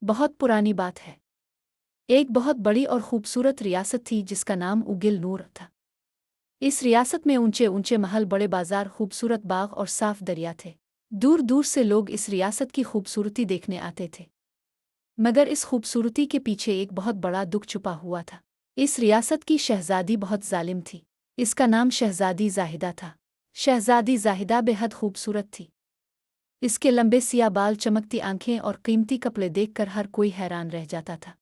बहुत पुरानी बात है। एक बहुत बड़ी और खूबसूरत रियासत थी जिसका नाम उगिल नूर था। इस रियासत में ऊंचे ऊंचे महल, बड़े बाजार, खूबसूरत बाग और साफ दरिया थे। दूर दूर से लोग इस रियासत की खूबसूरती देखने आते थे। मगर इस खूबसूरती के पीछे एक बहुत बड़ा दुख छुपा हुआ था। इस रियासत की शहजादी बहुत जालिम थी। इसका नाम शहजादी जाहिदा था। शहजादी जाहिदा बेहद खूबसूरत थी। इसके लंबे सिया बाल, चमकती आंखें और कीमती कपड़े देखकर हर कोई हैरान रह जाता था।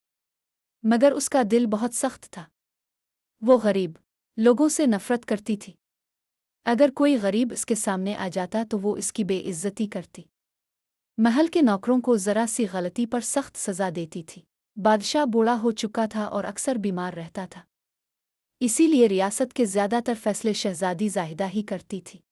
मगर उसका दिल बहुत सख्त था। वो गरीब लोगों से नफरत करती थी। अगर कोई गरीब इसके सामने आ जाता तो वो इसकी बेइज्जती करती। महल के नौकरों को जरा सी गलती पर सख्त सजा देती थी। बादशाह बूढ़ा हो चुका था और अक्सर बीमार रहता था। इसीलिए रियासत के ज्यादातर फैसले शहजादी जाहिदा ही करती थी।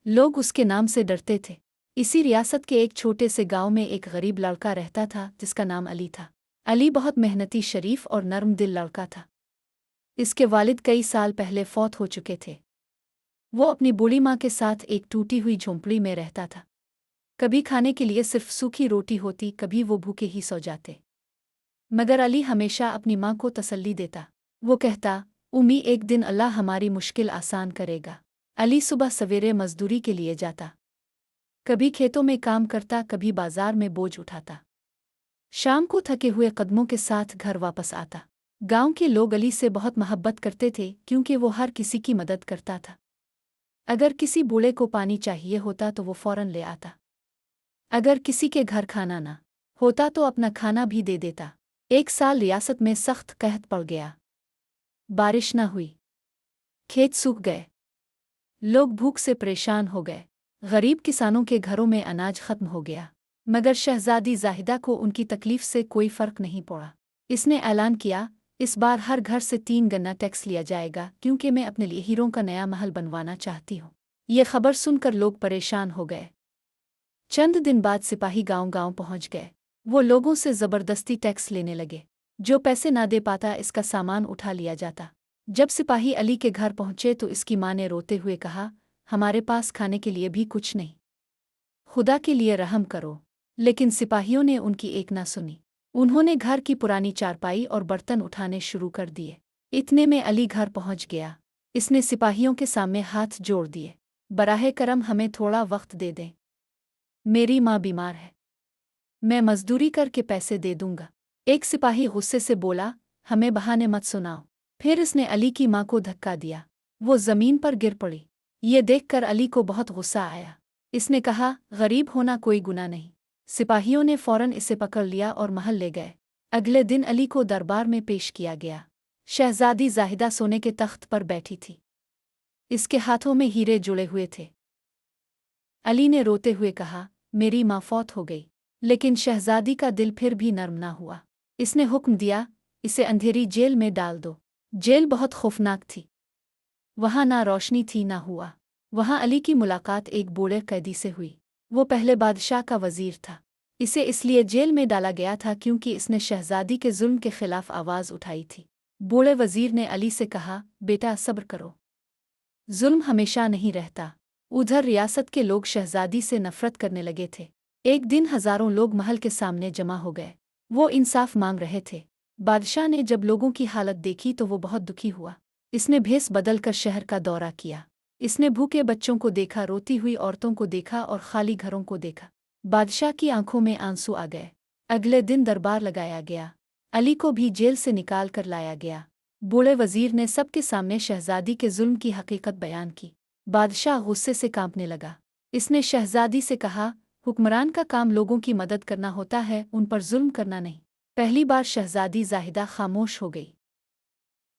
लोग उसके नाम से डरते थे। इसी रियासत के एक छोटे से गांव में एक गरीब लड़का रहता था जिसका नाम अली था। अली बहुत मेहनती, शरीफ और नर्म दिल लड़का था। इसके वालिद कई साल पहले फौत हो चुके थे। वो अपनी बूढ़ी माँ के साथ एक टूटी हुई झोंपड़ी में रहता था। कभी खाने के लिए सिर्फ सूखी रोटी होती, कभी वो भूखे ही सो जाते। मगर अली हमेशा अपनी माँ को तसल्ली देता। वो कहता, उम्मी, एक दिन अल्लाह हमारी मुश्किल आसान करेगा। अली सुबह सवेरे मजदूरी के लिए जाता। कभी खेतों में काम करता, कभी बाजार में बोझ उठाता। शाम को थके हुए कदमों के साथ घर वापस आता। गांव के लोग अली से बहुत मोहब्बत करते थे क्योंकि वो हर किसी की मदद करता था। अगर किसी बूढ़े को पानी चाहिए होता तो वो फौरन ले आता। अगर किसी के घर खाना ना होता तो अपना खाना भी दे देता। एक साल रियासत में सख्त कहत पड़ गया। बारिश न हुई, खेत सूख गए, लोग भूख से परेशान हो गए। गरीब किसानों के घरों में अनाज खत्म हो गया। मगर शहजादी जाहिदा को उनकी तकलीफ से कोई फर्क नहीं पड़ा। इसने ऐलान किया, इस बार हर घर से 3 गन्ना टैक्स लिया जाएगा क्योंकि मैं अपने लिए हीरों का नया महल बनवाना चाहती हूँ। ये खबर सुनकर लोग परेशान हो गए। चंद दिन बाद सिपाही गांव-गांव पहुंच गए। वो लोगों से जबरदस्ती टैक्स लेने लगे। जो पैसे ना दे पाता इसका सामान उठा लिया जाता। जब सिपाही अली के घर पहुंचे तो इसकी माँ ने रोते हुए कहा, हमारे पास खाने के लिए भी कुछ नहीं, खुदा के लिए रहम करो। लेकिन सिपाहियों ने उनकी एक ना सुनी। उन्होंने घर की पुरानी चारपाई और बर्तन उठाने शुरू कर दिए। इतने में अली घर पहुंच गया। इसने सिपाहियों के सामने हाथ जोड़ दिए, बराहे करम हमें थोड़ा वक्त दे दें। मेरी माँ बीमार है, मैं मजदूरी करके पैसे दे दूंगा। एक सिपाही गुस्से से बोला, हमें बहाने मत सुनाओ। फिर इसने अली की माँ को धक्का दिया। वो जमीन पर गिर पड़ी। ये देखकर अली को बहुत गुस्सा आया। इसने कहा, गरीब होना कोई गुनाह नहीं। सिपाहियों ने फौरन इसे पकड़ लिया और महल ले गए। अगले दिन अली को दरबार में पेश किया गया। शहजादी जाहिदा सोने के तख्त पर बैठी थी। इसके हाथों में हीरे जुड़े हुए थे। अली ने रोते हुए कहा, मेरी माँ फौत हो गई। लेकिन शहजादी का दिल फिर भी नर्म ना हुआ। इसने हुक्म दिया, इसे अंधेरी जेल में डाल दो। जेल बहुत खौफनाक थी। वहाँ ना रोशनी थी ना हुआ। वहाँ अली की मुलाकात एक बूढ़े कैदी से हुई। वो पहले बादशाह का वजीर था। इसे इसलिए जेल में डाला गया था क्योंकि इसने शहजादी के जुल्म के खिलाफ आवाज़ उठाई थी। बूढ़े वजीर ने अली से कहा, बेटा सब्र करो, जुल्म हमेशा नहीं रहता। उधर रियासत के लोग शहजादी से नफरत करने लगे थे। एक दिन हजारों लोग महल के सामने जमा हो गए। वो इंसाफ मांग रहे थे। बादशाह ने जब लोगों की हालत देखी तो वो बहुत दुखी हुआ। इसने भेस बदलकर शहर का दौरा किया। इसने भूखे बच्चों को देखा, रोती हुई औरतों को देखा और खाली घरों को देखा। बादशाह की आंखों में आंसू आ गए। अगले दिन दरबार लगाया गया। अली को भी जेल से निकाल कर लाया गया। बूढ़े वजीर ने सबके सामने शहजादी के जुल्म की हकीकत बयान की। बादशाह गुस्से से कांपने लगा। इसने शहजादी से कहा, हुक्मरान का काम लोगों की मदद करना होता है, उन पर जुल्म करना नहीं। पहली बार शहजादी जाहिदा खामोश हो गई।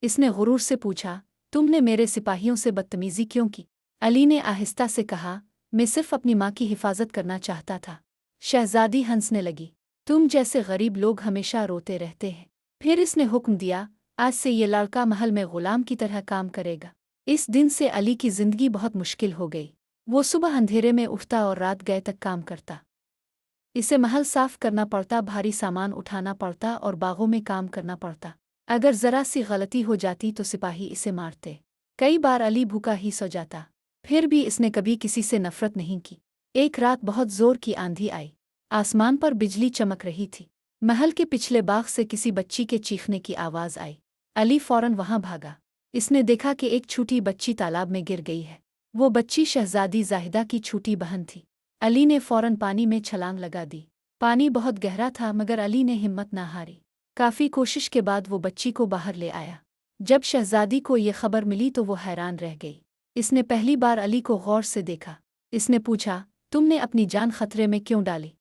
इसने गुरूर से पूछा, तुमने मेरे सिपाहियों से बदतमीजी क्यों की? अली ने आहिस्ता से कहा, मैं सिर्फ अपनी माँ की हिफाजत करना चाहता था। शहजादी हंसने लगी, तुम जैसे गरीब लोग हमेशा रोते रहते हैं। फिर इसने हुक्म दिया, आज से ये लड़का महल में गुलाम की तरह काम करेगा। इस दिन से अली की जिंदगी बहुत मुश्किल हो गई। वो सुबह अंधेरे में उठता और रात गए तक काम करता। इसे महल साफ करना पड़ता, भारी सामान उठाना पड़ता और बागों में काम करना पड़ता। अगर जरा सी गलती हो जाती तो सिपाही इसे मारते। कई बार अली भूखा ही सो जाता। फिर भी इसने कभी किसी से नफरत नहीं की। एक रात बहुत जोर की आंधी आई। आसमान पर बिजली चमक रही थी। महल के पिछले बाग से किसी बच्ची के चीखने की आवाज़ आई। अली फौरन वहां भागा। इसने देखा कि एक छोटी बच्ची तालाब में गिर गई है। वो बच्ची शहजादी जाहिदा की छोटी बहन थी। अली ने फौरन पानी में छलांग लगा दी। पानी बहुत गहरा था मगर अली ने हिम्मत न हारी। काफ़ी कोशिश के बाद वो बच्ची को बाहर ले आया। जब शहजादी को ये खबर मिली तो वो हैरान रह गई। इसने पहली बार अली को गौर से देखा। इसने पूछा, तुमने अपनी जान खतरे में क्यों डाली?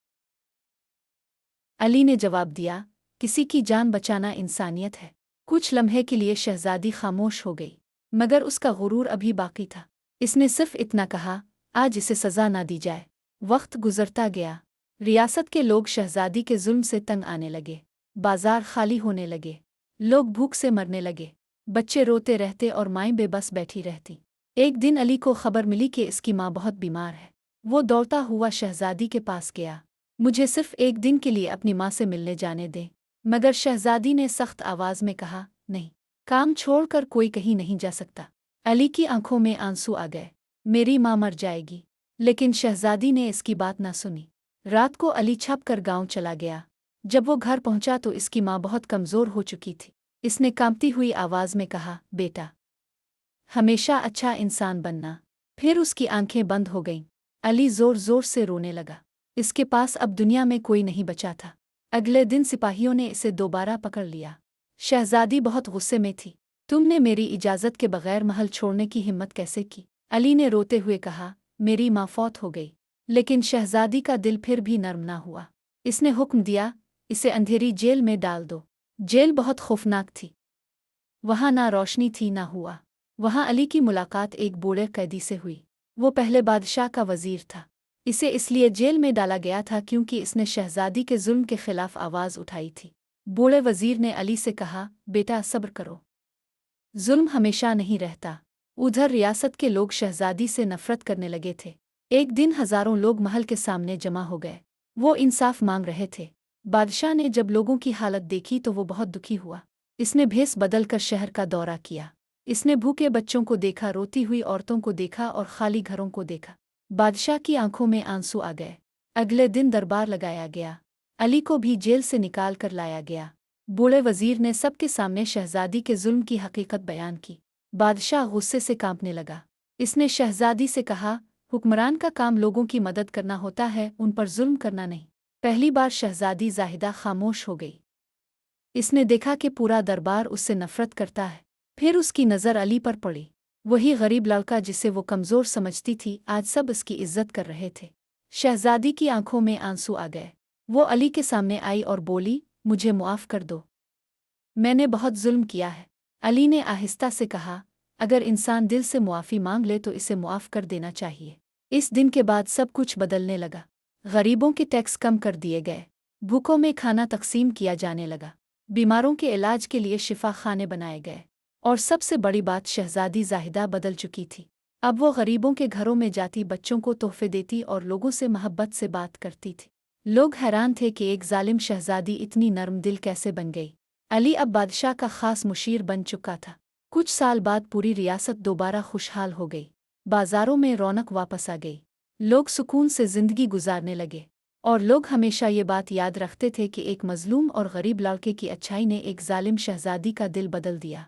अली ने जवाब दिया, किसी की जान बचाना इंसानियत है। कुछ लम्हे के लिए शहजादी खामोश हो गई, मगर उसका गुरूर अभी बाकी था। इसने सिर्फ इतना कहा, आज इसे सज़ा ना दी जाए। वक्त गुजरता गया। रियासत के लोग शहजादी के जुल्म से तंग आने लगे। बाजार खाली होने लगे। लोग भूख से मरने लगे। बच्चे रोते रहते और माएँ बेबस बैठी रहती। एक दिन अली को खबर मिली कि इसकी माँ बहुत बीमार है। वो दौड़ता हुआ शहजादी के पास गया। मुझे सिर्फ एक दिन के लिए अपनी माँ से मिलने जाने दे। मगर शहजादी ने सख्त आवाज़ में कहा, नहीं, काम छोड़कर कोई कहीं नहीं जा सकता। अली की आंखों में आंसू आ गए। मेरी माँ मर जाएगी। लेकिन शहजादी ने इसकी बात ना सुनी। रात को अली छप कर गाँव चला गया। जब वो घर पहुंचा तो इसकी माँ बहुत कमज़ोर हो चुकी थी। इसने कांपती हुई आवाज़ में कहा, बेटा, हमेशा अच्छा इंसान बनना। फिर उसकी आंखें बंद हो गईं। अली ज़ोर ज़ोर से रोने लगा। इसके पास अब दुनिया में कोई नहीं बचा था। अगले दिन सिपाहियों ने इसे दोबारा पकड़ लिया। शहजादी बहुत गुस्से में थी। तुमने मेरी इजाज़त के बगैर महल छोड़ने की हिम्मत कैसे की? अली ने रोते हुए कहा, मेरी माँ फौत हो गई। लेकिन शहजादी का दिल फिर भी नर्म ना हुआ। इसने हुक्म दिया, इसे अंधेरी जेल में डाल दो। जेल बहुत खौफनाक थी। वहाँ ना रोशनी थी ना हुआ। वहाँ अली की मुलाकात एक बूढ़े कैदी से हुई। वो पहले बादशाह का वज़ीर था। इसे इसलिए जेल में डाला गया था क्योंकि इसने शहजादी के जुल्म के खिलाफ आवाज़ उठाई थी। बूढ़े वज़ीर ने अली से कहा, बेटा सब्र करो, जुल्म हमेशा नहीं रहता। उधर रियासत के लोग शहजादी से नफरत करने लगे थे। एक दिन हज़ारों लोग महल के सामने जमा हो गए। वो इंसाफ मांग रहे थे। बादशाह ने जब लोगों की हालत देखी तो वो बहुत दुखी हुआ। इसने भेस बदल कर शहर का दौरा किया। इसने भूखे बच्चों को देखा, रोती हुई औरतों को देखा और खाली घरों को देखा। बादशाह की आंखों में आंसू आ गए। अगले दिन दरबार लगाया गया। अली को भी जेल से निकाल कर लाया गया। बूढ़े वज़ीर ने सबके सामने शहजादी के जुल्म की हकीकत बयान की। बादशाह गुस्से से कांपने लगा। इसने शहजादी से कहा, हुक्मरान का काम लोगों की मदद करना होता है, उन पर जुल्म करना नहीं। पहली बार शहजादी जाहिदा खामोश हो गई। इसने देखा कि पूरा दरबार उससे नफरत करता है। फिर उसकी नज़र अली पर पड़ी। वही गरीब लड़का जिसे वो कमज़ोर समझती थी, आज सब इसकी इज्जत कर रहे थे। शहजादी की आंखों में आंसू आ गए। वो अली के सामने आई और बोली, मुझे मुआफ़ कर दो, मैंने बहुत जुल्म किया है। अली ने आहिस्ता से कहा, अगर इंसान दिल से मुआफ़ी मांग ले तो इसे मुआफ़ कर देना चाहिए। इस दिन के बाद सब कुछ बदलने लगा। गरीबों के टैक्स कम कर दिए गए। भूखों में खाना तकसीम किया जाने लगा। बीमारों के इलाज के लिए शिफा खाने बनाए गए। और सबसे बड़ी बात, शहजादी जाहिदा बदल चुकी थी। अब वो गरीबों के घरों में जाती, बच्चों को तोहफे देती और लोगों से मोहब्बत से बात करती थी। लोग हैरान थे कि एक जालिम शहजादी इतनी नरम दिल कैसे बन गई। अली अब बादशाह का खास मुशीर बन चुका था। कुछ साल बाद पूरी रियासत दोबारा खुशहाल हो गई। बाजारों में रौनक वापस आ गई। लोग सुकून से जिंदगी गुजारने लगे। और लोग हमेशा ये बात याद रखते थे कि एक मजलूम और गरीब लड़के की अच्छाई ने एक जालिम शहजादी का दिल बदल दिया।